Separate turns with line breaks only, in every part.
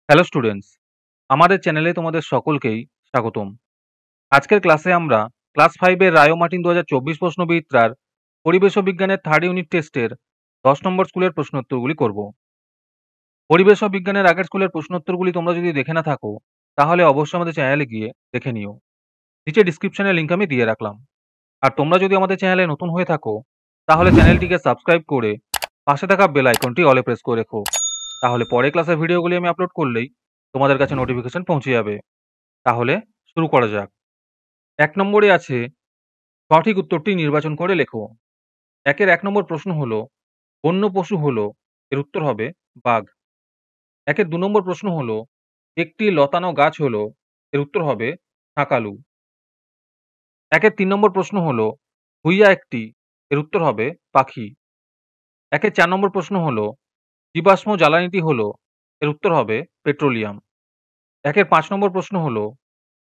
Hello students, আমাদের চ্যানেলে তোমাদের সকলকেই স্বাগতম। আজকের ক্লাসে আমরা ক্লাস 5 এর রায় ও মার্টিন 2024 প্রশ্নবিচিত্রার পরিবেশ ও বিজ্ঞানের থার্ড ইউনিট টেস্টের 10 নম্বর স্কুলের প্রশ্নোত্তরগুলি করব। পরিবেশ ও বিজ্ঞানের আগের স্কুলের প্রশ্নোত্তরগুলি তোমরা যদি দেখে না থাকো তাহলে অবশ্যই আমাদের চ্যানেলে গিয়ে দেখে নিও। নিচে ডিসক্রিপশনে লিঙ্ক আমি দিয়ে রাখলাম। আর তোমরা যদি আমাদের চ্যানেলে নতুন হয়ে থাকো তাহলে চ্যানেলটিকে সাবস্ক্রাইব করে পাশে থাকা বেল আইকনটি অলে প্রেস করে রেখো। তাহলে পরে ক্লাসের ভিডিওগুলি আমি আপলোড করলেই তোমাদের কাছে নোটিফিকেশন পৌঁছে যাবে। তাহলে শুরু করা যাক। ১ নম্বরে আছে সঠিক উত্তরটি নির্বাচন করে লেখো। ১ নম্বর প্রশ্ন হলো বন্য পশু হলো, এর উত্তর হবে বাঘ। ২ নম্বর প্রশ্ন হলো একটি লতানো গাছ হলো, এর উত্তর হবে শাঁকালু। ৩ নম্বর প্রশ্ন হলো হুইয়া একটি, এর উত্তর হবে পাখি। ৪ নম্বর প্রশ্ন হলো জীবাশ্ম জ্বালানিটি হলো, এর উত্তর হবে পেট্রোলিয়াম। ৫ নম্বর প্রশ্ন হলো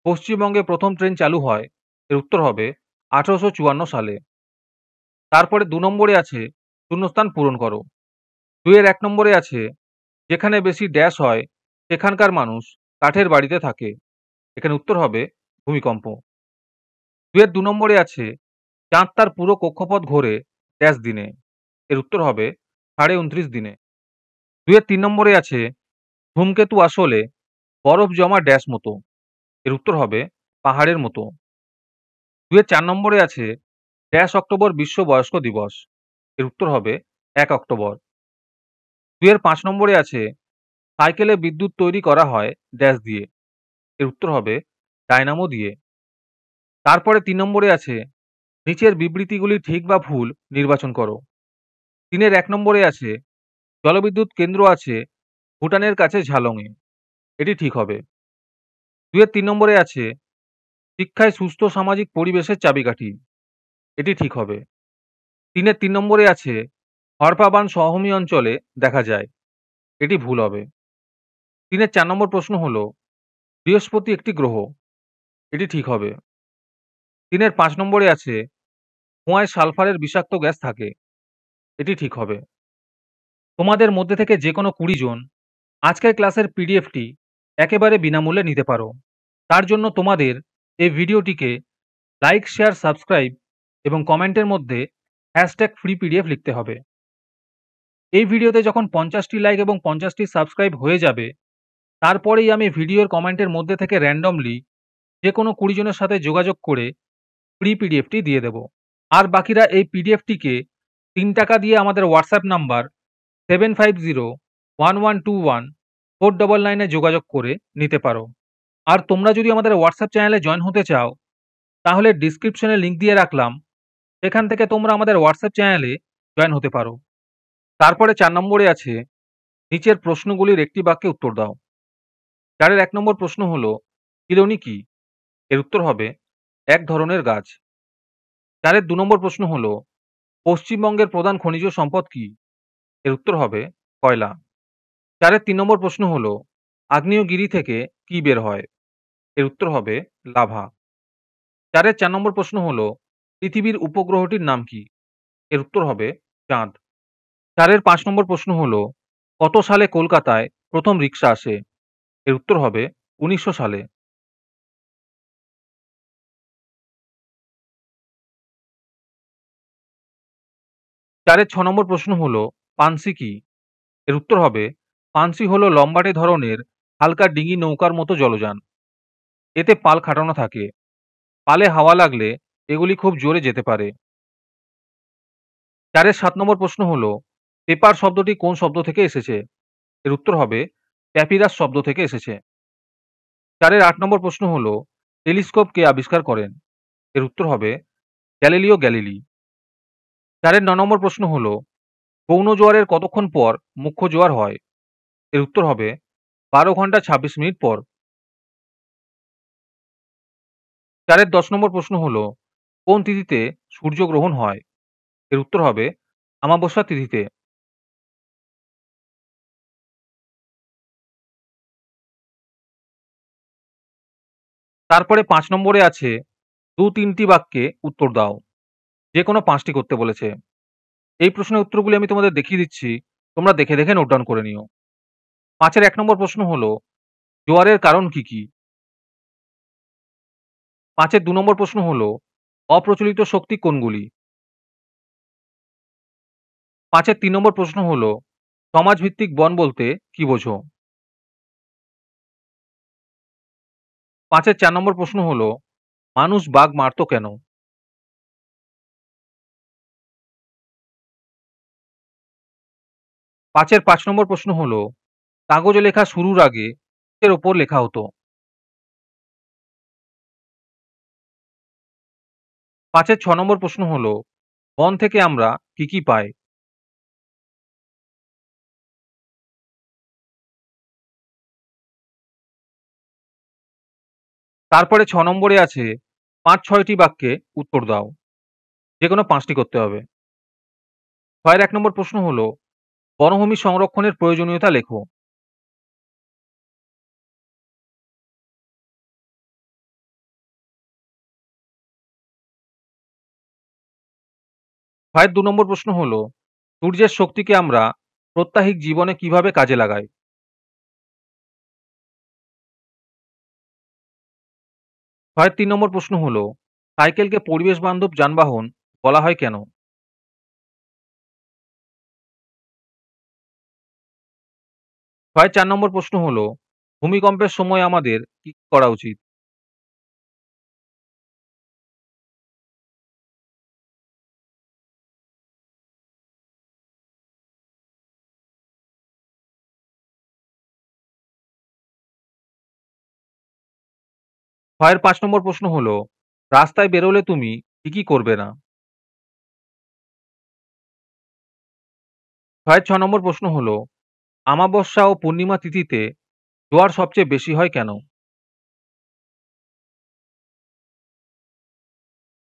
পশ্চিমবঙ্গে প্রথম ট্রেন চালু হয়, এর উত্তর হবে ১৮৫৪ সালে। তারপরে ২ নম্বরে আছে শূন্যস্থান পূরণ করো। ২ এর ১ নম্বরে আছে যেখানে বেশি ড্যাশ হয় সেখানকার মানুষ কাঠের বাড়িতে থাকে, এখানে উত্তর হবে ভূমিকম্প। ২ এর ২ নম্বরে আছে চাঁদ তার পুরো কক্ষপথ ঘোরে ড্যাশ দিনে, এর উত্তর হবে ২৯.৫ দিনে। ২ এর ৩ নম্বরে আছে ধূমকেতু আসলে বরফ জমা ড্যাশ মতো, এর উত্তর হবে পাহাড়ের মতো। ২ এর ৪ নম্বরে আছে ড্যাশ অক্টোবর বিশ্ব বয়স্ক দিবস, এর উত্তর হবে ১ অক্টোবর। ২ এর ৫ নম্বরে আছে সাইকেলে বিদ্যুৎ তৈরি করা হয় ড্যাশ দিয়ে, এর উত্তর হবে ডায়নামো দিয়ে। তারপরে ৩ নম্বরে আছে নিচের বিবৃতিগুলি ঠিক বা ভুল নির্বাচন করো। ৩ এর ১ নম্বরে আছে জলবিদ্যুৎ কেন্দ্র আছে ভুটানের কাছে ঝালংয়ে, এটি ঠিক হবে। ২ এর ৩ নম্বরে আছে শিক্ষায় সুস্থ সামাজিক পরিবেশের চাবিকাঠি, এটি ঠিক হবে। ৩ এর ৩ নম্বরে আছে হরপাবান সমভূমি অঞ্চলে দেখা যায়, এটি ভুল হবে। ৩ এর ৪ নম্বর প্রশ্ন হলো বৃহস্পতি একটি গ্রহ, এটি ঠিক হবে। ৩ এর ৫ নম্বরে আছে ধোঁয়ায় সালফারের বিষাক্ত গ্যাস থাকে, এটি ঠিক হবে। তোমাদের মধ্যে থেকে যে কোনো ২০ জন আজকের ক্লাসের পিডিএফটি একেবারে বিনামূল্যে নিতে পারো। তার জন্য তোমাদের এই ভিডিওটিকে লাইক, শেয়ার, সাবস্ক্রাইব এবং কমেন্টের মধ্যে #ফ্রি পিডিএফ লিখতে হবে। এই ভিডিওতে যখন ৫০টি লাইক এবং ৫০টি সাবস্ক্রাইব হয়ে যাবে তারপরেই আমি ভিডিওর কমেন্টের মধ্যে থেকে র্যান্ডমলি যে কোনো ২০ জনের সাথে যোগাযোগ করে ফ্রি পিডিএফটি দিয়ে দেব। আর বাকিরা এই পিডিএফটিকে ৩ টাকা দিয়ে আমাদের হোয়াটসঅ্যাপ নাম্বার 7501121499 যোগাযোগ করে নিতে পারো। আর তোমরা যদি আমাদের হোয়াটসঅ্যাপ চ্যানেলে জয়েন হতে চাও তাহলে ডিসক্রিপশনে লিঙ্ক দিয়ে রাখলাম, সেখান থেকে তোমরা আমাদের হোয়াটসঅ্যাপ চ্যানেলে জয়েন হতে পারো। তারপরে ৪ নম্বরে আছে নিচের প্রশ্নগুলির একটি বাক্যে উত্তর দাও। ৪ এর ১ নম্বর প্রশ্ন হলো চিরুনি কি, এর উত্তর হবে এক ধরনের গাছ। ৪ এর ২ নম্বর প্রশ্ন হলো পশ্চিমবঙ্গের প্রধান খনিজ সম্পদ কি, এর উত্তর হবে কয়লা। ৪ এর ৩ নম্বর প্রশ্ন হলো আগ্নেয়গিরি থেকে কি বের হয়, এর উত্তর হবে লাভা। ৪ এর ৪ নম্বর প্রশ্ন হলো পৃথিবীর উপগ্রহটির নাম কি, এর উত্তর হবে চাঁদ। ৪ এর ৫ নম্বর প্রশ্ন হলো কত সালে কলকাতায় প্রথম রিক্সা আসে, এর উত্তর হবে ১৯০০ সালে। ৪ এর ৬ নম্বর প্রশ্ন হলো পানসি কি, এর উত্তর হবে পানসি হলো লম্বাটে ধরনের হালকা ডিঙি নৌকার মতো জলযান, এতে পাল খাটানো থাকে, পালে হাওয়া লাগলে এগুলি খুব জোরে যেতে পারে। ৪ এর ৭ নম্বর প্রশ্ন হলো পেপার শব্দটি কোন শব্দ থেকে এসেছে, এর উত্তর হবে প্যাপিরাস শব্দ থেকে এসেছে। ৪ এর ৮ নম্বর প্রশ্ন হলো টেলিস্কোপ কে আবিষ্কার করেন, এর উত্তর হবে গ্যালিলিও গ্যালিলি। ৪ এর ৯ নম্বর প্রশ্ন হলো গৌণ জোয়ারের কতক্ষণ পর মুখ্য জোয়ার হয়, এর উত্তর হবে ১২ ঘন্টা ২৬ মিনিট পর। ৪ এর ১০ নম্বর প্রশ্ন হলো কোন তিথিতে সূর্যগ্রহণ হয়, এর উত্তর হবে অমাবস্যা তিথিতে। তারপরে ৫ নম্বরে আছে ২-৩টি বাক্যে উত্তর দাও, যে কোনো ৫টি করতে বলেছে। এই প্রশ্নের উত্তরগুলি আমি তোমাদের দেখিয়ে দিচ্ছি, তোমরা দেখে দেখে নোট ডাউন করে নিও। ৫ এর ১ নম্বর প্রশ্ন হলো জোয়ারের কারণ কি কি? ৫ এর ২ নম্বর প্রশ্ন হলো অপ্রচলিত শক্তি কোনগুলি? ৫ এর ৩ নম্বর প্রশ্ন হলো সমাজভিত্তিক বন বলতে কি বোঝো? ৫ এর ৪ নম্বর প্রশ্ন হলো মানুষ বাঘ মারত কেন? ৫ এর ৫ নম্বর প্রশ্ন হলো কাগজে লেখা শুরুর আগে কিসের ওপর লেখা হতো? ৫ এর ৬ নম্বর প্রশ্ন হলো বন থেকে আমরা কি কি পাই? তারপরে ৬ নম্বরে আছে ৫-৬ টি বাক্যে উত্তর দাও। যেকোনো ৫ টি করতে হবে। ৬ এর ১ নম্বর প্রশ্ন হলো বনভূমি সংরক্ষণের প্রয়োজনীয়তা লেখো। ৬ এর ২ নম্বর প্রশ্ন হলো সূর্যের শক্তিকে আমরা প্রত্যাহিক জীবনে কিভাবে কাজে লাগাই? ৬ এর ৩ নম্বর প্রশ্ন হলো সাইকেলকে পরিবেশ বান্ধব যানবাহন বলা হয় কেন? ৬ এর ৪ নম্বর প্রশ্ন হলো ভূমিকম্পের সময় আমাদের কি করা উচিত? ৬ এর ৫ নম্বর প্রশ্ন হলো রাস্তায় বেরোলে তুমি কি করবে না? ৬ এর ৬ নম্বর প্রশ্ন হলো আমাবস্যা ও পূর্ণিমা তিথিতে জোয়ার সবচেয়ে বেশি হয় কেন?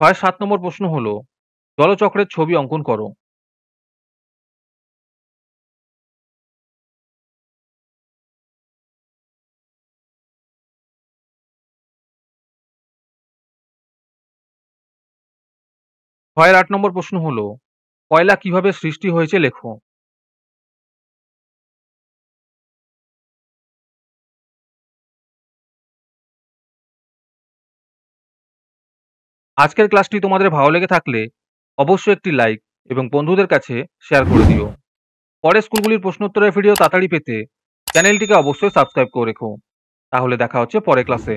৬ এর ৭ নম্বর প্রশ্ন হলো জলচক্রের ছবি অঙ্কন করো। ৬ এর ৮ নম্বর প্রশ্ন হলো কয়লা কিভাবে সৃষ্টি হয়েছে লেখো। আজকের ক্লাসটি তোমাদের ভালো লেগে থাকলে অবশ্যই একটি লাইক এবং বন্ধুদের কাছে শেয়ার করে দিও। পরের স্কুলগুলির প্রশ্নোত্তরের ভিডিও তাড়াতাড়ি পেতে চ্যানেলটিকে অবশ্যই সাবস্ক্রাইব করে রেখো। তাহলে দেখা হচ্ছে পরের ক্লাসে।